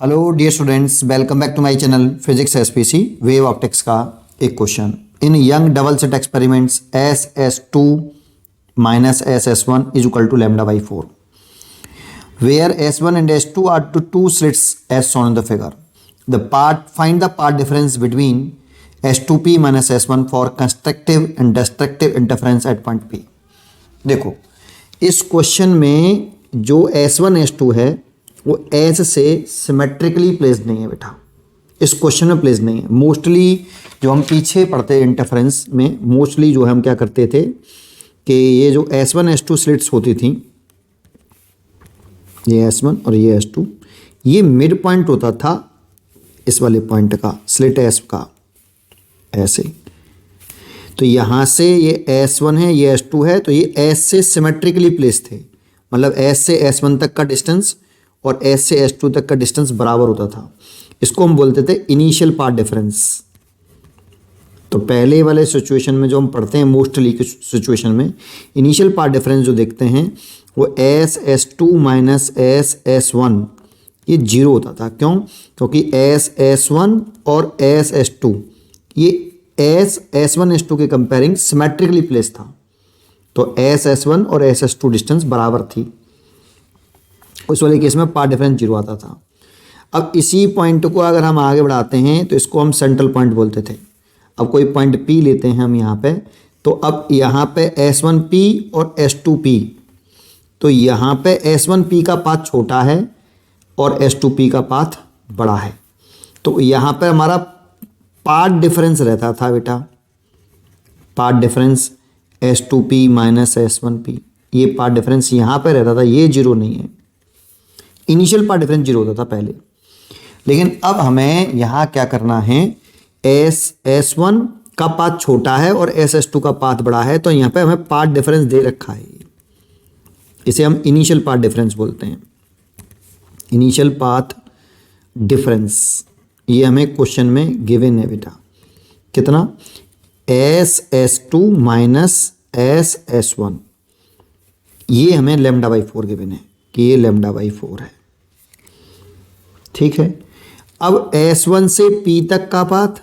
Hello dear students, welcome back to my channel physics SPC wave optics का एक question. In young double slit experiments SS2 minus SS1 is equal to lambda by 4, where S1 and S2 are to two slits as shown in the figure. Find the part difference between S2P minus S1 for constructive and destructive interference at point P. देखो, इस question में जो S1 S2 है वो S से symmetrically placed नहीं है बेटा। इस क्वेश्चन में प्लेस नहीं है। मोस्टली जो हम पीछे पढ़ते हैं इंटरफेरेंस में, मोस्टली जो हम क्या करते थे कि ये जो S1 S2 स्लिट्स होती थी, ये S1 और ये S2, ये मिड पॉइंट होता था इस वाले पॉइंट का, स्लिट S का, ऐसे। तो यहाँ से ये S1 है, ये S2 है, तो ये S से सिमेट्रिकली प्लेस थे। मतलब S से S1 तक का डिस्टेंस और S से S2 तक का डिस्टेंस बराबर होता था। इसको हम बोलते थे इनिशियल पाथ डिफरेंस। तो पहले वाले सिचुएशन में जो हम पढ़ते हैं, मोस्टली के सिचुएशन में इनिशियल पाथ डिफरेंस जो देखते हैं वो SS2 माइनस SS1 ये जीरो होता था। क्यों? क्योंकि SS1 और SS2 ये S1 S2 के कंपेयरिंग सिमेट्रिकली प्लेस था। तो SS1 और SS2 डिस्टेंस बराबर थी। उस वाले केस में पाथ डिफरेंस जीरो आता था। अब इसी पॉइंट को अगर हम आगे बढ़ाते हैं तो इसको हम सेंट्रल पॉइंट बोलते थे। अब कोई पॉइंट P लेते हैं हम यहाँ पे, तो अब यहाँ पे S1P और S2P, तो यहाँ पे S1P का पाथ छोटा है और S2P का पाथ बड़ा है। तो यहाँ पे हमारा पाथ डिफरेंस रहता था बेटा, path difference S2P minus S1P, ये पाथ डिफरेंस यहाँ पे रहता था, ये जीरो नहीं है। इनिशियल पाथ डिफरेंस जीरो होता था पहले। लेकिन अब हमें यहाँ क्या करना है, S1 का पाथ छोटा है और SS2 का पाथ बड़ा है, तो यहाँ पे हमें पाथ डिफरेंस दे रखा है। इसे हम इनिशियल पाथ डिफरेंस बोलते हैं, इनिशियल पाथ डिफरेंस। ये हमें क्वेश्चन में गिवन है बेटा। कितना? SS2 माइनस SS1, ये हमें लैम्डा बाई 4 गिवन है कि ये लैम्डा बाई 4 है। ठीक है। अब S1 से P तक का पाथ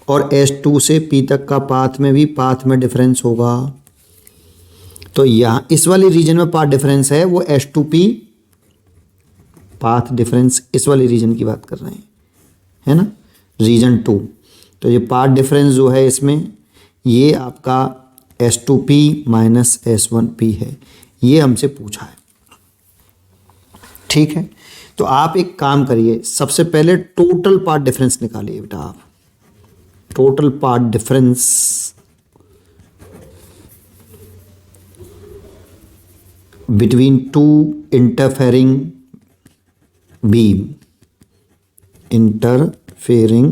और S2 से P तक का पाथ में भी पाथ में डिफरेंस होगा। तो यहाँ इस वाली रीजन में पाथ डिफरेंस है वो S2P पाथ डिफरेंस, इस वाली रीजन की बात कर रहे हैं, है ना, रीजन 2। तो ये पाथ डिफरेंस जो है इसमें ये आपका S2P माइनस S1P है, ये हमसे पूछा है। ठीक है। तो आप एक काम करिए, सबसे पहले टोटल पाथ डिफरेंस निकालिए बेटा। आप total path difference between two interfering beam, interfering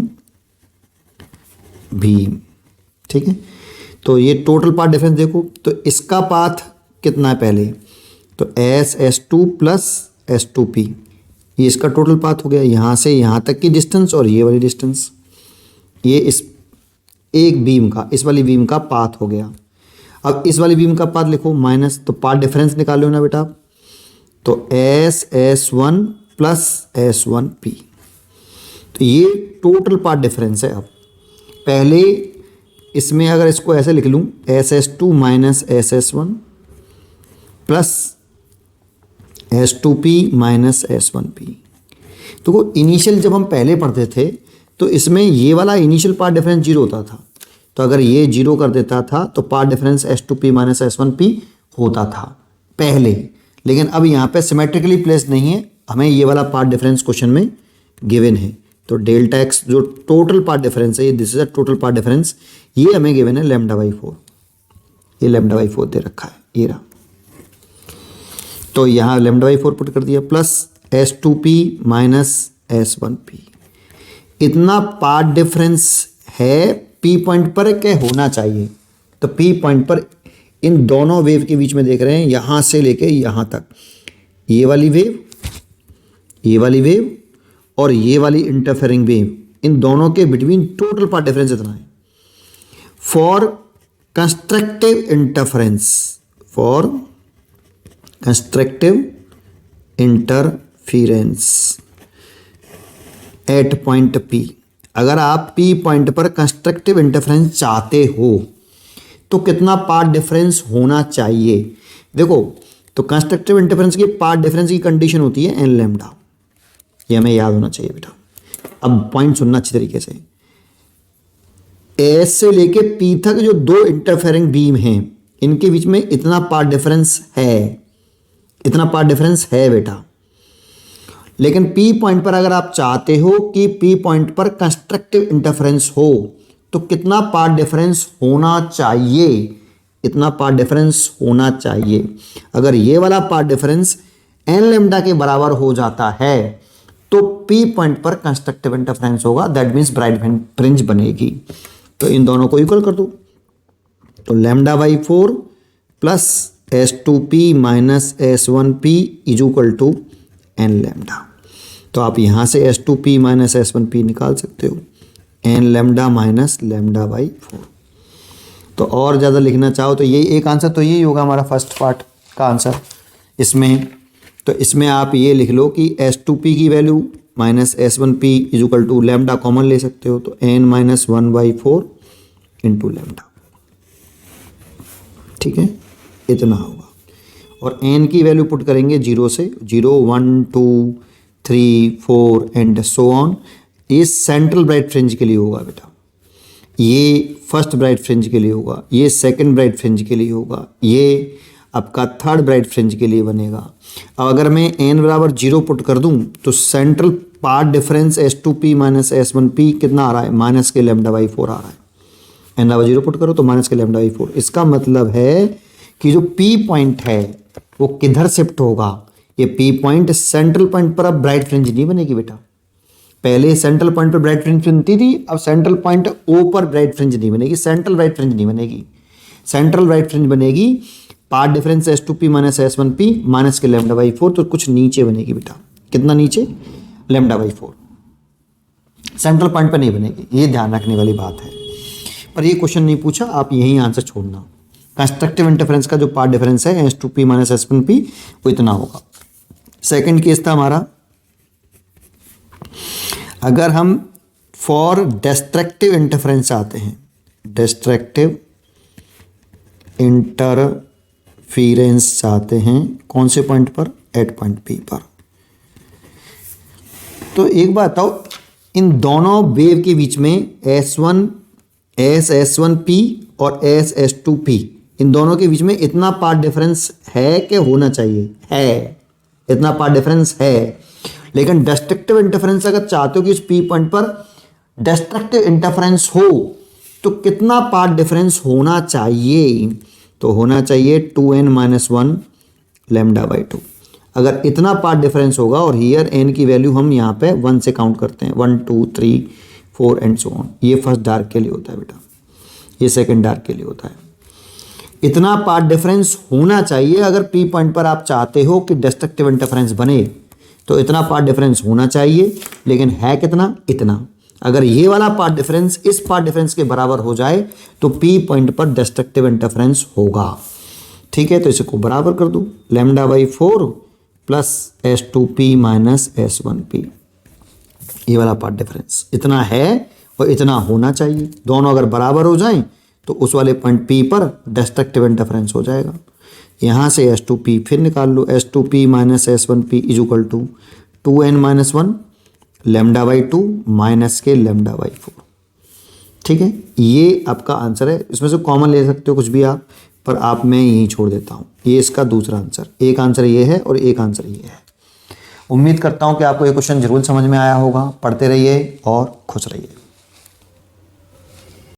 beam. ठीक है। तो ये टोटल पाथ डिफरेंस देखो, तो इसका पाथ कितना है पहले, तो SS2 प्लस S2P, ये इसका टोटल पाथ हो गया। यहाँ से यहाँ तक की डिस्टेंस और ये वाली डिस्टेंस, ये इस एक बीम का, इस वाली बीम का पाथ हो गया। अब इस वाली बीम का पाथ लिखो माइनस, तो पाथ डिफरेंस निकालो ना बेटा। तो SS1 प्लस S1P, तो ये टोटल पाथ डिफरेंस है। अब पहले इसमें अगर इसको ऐसे लिख लूँ, SS2 minus SS1 plus S2P minus S1P। तो इनिशियल जब हम पहले पढ़ते थे तो इसमें ये वाला इनिशियल पाथ डिफरेंस जीरो होता था। तो अगर ये जीरो कर देता था तो path difference S2P minus S1P होता था पहले। लेकिन अब यहाँ पे सिमेट्रिकली प्लेस नहीं है, हमें ये वाला पाथ डिफरेंस क्वेश्चन में गिवन है। तो डेल्टा एक्स जो टोटल पाथ डिफरेंस है, this is a total path difference, ये हमें गिवन है लैम्डा बाई 4। ये लैम्डा बाई 4 दे रखा है, ये रहा। तो यहाँ लैम्डा बाई 4 पुट कर दिया, प्लस S2P माइनस S1P। इतना पाथ डिफरेंस है P पॉइंट पर क्या होना चाहिए। तो P पॉइंट पर इन दोनों वेव के बीच में देख रहे हैं, यहाँ से लेके यहाँ तक, ये वाली वेव, ये वाली वेव और ये वाली इंटरफेरिंग वेव, इन दोनों के बिटवीन टोटल पाथ डिफरेंस इतना है। For constructive interference, for constructive interference, at point P। अगर आप P पॉइंट पर कंस्ट्रक्टिव इंटरफेरेंस चाहते हो तो कितना पाथ डिफरेंस होना चाहिए? देखो, तो कंस्ट्रक्टिव इंटरफेरेंस की पाथ डिफरेंस की कंडीशन होती है एन लैम्डा। ये हमें याद होना चाहिए बेटा। अब पॉइंट सुनना अच्छी तरीके से। एस से लेके P तक जो दो इंटरफेरिंग बीम हैं, इनके बीच में इतना पाथ डिफरेंस है, इतना पाथ डिफरेंस है बेटा। लेकिन P पॉइंट पर अगर आप चाहते हो कि P पॉइंट पर कंस्ट्रक्टिव इंटरफेरेंस हो तो कितना पाथ डिफरेंस होना चाहिए? इतना पाथ डिफरेंस होना चाहिए। अगर ये वाला पाथ डिफरेंस एन लैम्डा के बराबर हो जाता है तो P पॉइंट पर कंस्ट्रक्टिव इंटरफेरेंस होगा, दैट मीन्स ब्राइट फ्रिंज बनेगी। तो इन दोनों को इक्वल कर दो, तो λ/4 plus S2P minus S1P is equal to n lambda. तो आप यहाँ से S2P माइनस S1P निकाल सकते हो, एन लैम्डा माइनस λ/4। तो और ज़्यादा लिखना चाहो तो ये एक आंसर तो यही होगा हमारा फर्स्ट पार्ट का आंसर इसमें। तो इसमें आप ये लिख लो कि S2P की value minus S1P is equal to lambda common ले सकते हो, तो n माइनस 1/4 इंटू लैम्डा। ठीक है, इतना होगा। और n की वैल्यू पुट करेंगे 0 से 0 1 2 3 4 एंड सो ऑन। ये सेंट्रल ब्राइट फ्रिंज के लिए होगा बेटा, ये फर्स्ट ब्राइट फ्रिंज के लिए होगा, ये सेकंड ब्राइट फ्रिंज के लिए होगा, ये आपका थर्ड ब्राइट फ्रिंज के लिए बनेगा। अब अगर मैं n बराबर 0 पुट कर दूं तो central path difference S2P minus S1P कितना आ रहा है? माइनस के λ/4 आ रहा है। n बराबर 0 पुट करो तो माइनस के λ/4। इसका मतलब है कि जो P पॉइंट है वो किधर शिफ्ट होगा? ये P पॉइंट सेंट्रल पॉइंट पर अब ब्राइट फ्रिंज नहीं बनेगी बेटा। पहले सेंट्रल पॉइंट पर ब्राइट फ्रिंज बनती थी, अब सेंट्रल पॉइंट O पर ब्राइट फ्रिंज नहीं बनेगी, सेंट्रल ब्राइट फ्रिंज नहीं बनेगी। सेंट्रल ब्राइट फ्रिंज बनेगी path difference S2P minus S1P minus के λ/4, तो कुछ नीचे बनेगी बेटा। कितना नीचे? λ/4। सेंट्रल पॉइंट पर नहीं बनेगी, ये ध्यान रखने वाली बात है। पर ये क्वेश्चन नहीं पूछा, आप यही आंसर छोड़ना। कंस्ट्रक्टिव इंटरफेरेंस का जो पाथ डिफरेंस है S2P माइनस S1P वो इतना होगा। सेकंड केस था हमारा, अगर हम फॉर डिस्ट्रक्टिव इंटरफेरेंस आते हैं, डिस्ट्रक्टिव इंटरफेरेंस चाहते हैं कौन से पॉइंट पर? एट पॉइंट P पर। तो एक बात बताओ, इन दोनों वेव के बीच में S1P और S2P, इन दोनों के बीच में इतना पाथ डिफरेंस है कि होना चाहिए? है, इतना पाथ डिफरेंस है। लेकिन डिस्ट्रक्टिव इंटरफेरेंस अगर चाहते हो कि इस P पॉइंट पर डिस्ट्रक्टिव इंटरफेरेंस हो तो कितना पाथ डिफरेंस होना चाहिए? तो होना चाहिए 2n माइनस 1 λ/2। अगर इतना पाथ डिफरेंस होगा, और हियर n की वैल्यू हम यहाँ पे 1 से काउंट करते हैं, 1 2 3 4 एंड सो ऑन। ये फर्स्ट डार्क के लिए होता है बेटा, ये सेकंड डार्क के लिए होता है। इतना पाथ डिफरेंस होना चाहिए। अगर P पॉइंट पर आप चाहते हो कि डिस्ट्रक्टिव इंटरफेरेंस बने तो इतना पाथ डिफरेंस होना चाहिए, लेकिन है कितना? इतना। अगर ये वाला पाथ डिफरेंस इस पाथ डिफरेंस के बराबर हो जाए तो P पॉइंट पर डिस्ट्रक्टिव इंटरफेरेंस होगा। ठीक है, तो इसको बराबर कर दो, λ/4 प्लस S2P माइनस S1P। ये वाला पाथ डिफरेंस इतना है और इतना होना चाहिए। दोनों अगर बराबर हो जाएं तो उस वाले पॉइंट P पर डिस्ट्रक्टिव इंटरफेरेंस हो जाएगा। यहाँ से S2P फिर निकाल लो, S2P minus S1P is equal to 2n minus 1 λ/2 minus के λ/4। ठीक है, ये आपका आंसर है। इसमें से कॉमन ले सकते हो कुछ भी आप, पर आप मैं यहीं छोड़ देता हूँ। ये इसका दूसरा आंसर, एक आंसर ये है और एक आंसर ये है। उम्मीद करता हूँ कि आपको ये क्वेश्चन जरूर समझ में आया होगा। पढ़ते रहिए और खुश रहिए।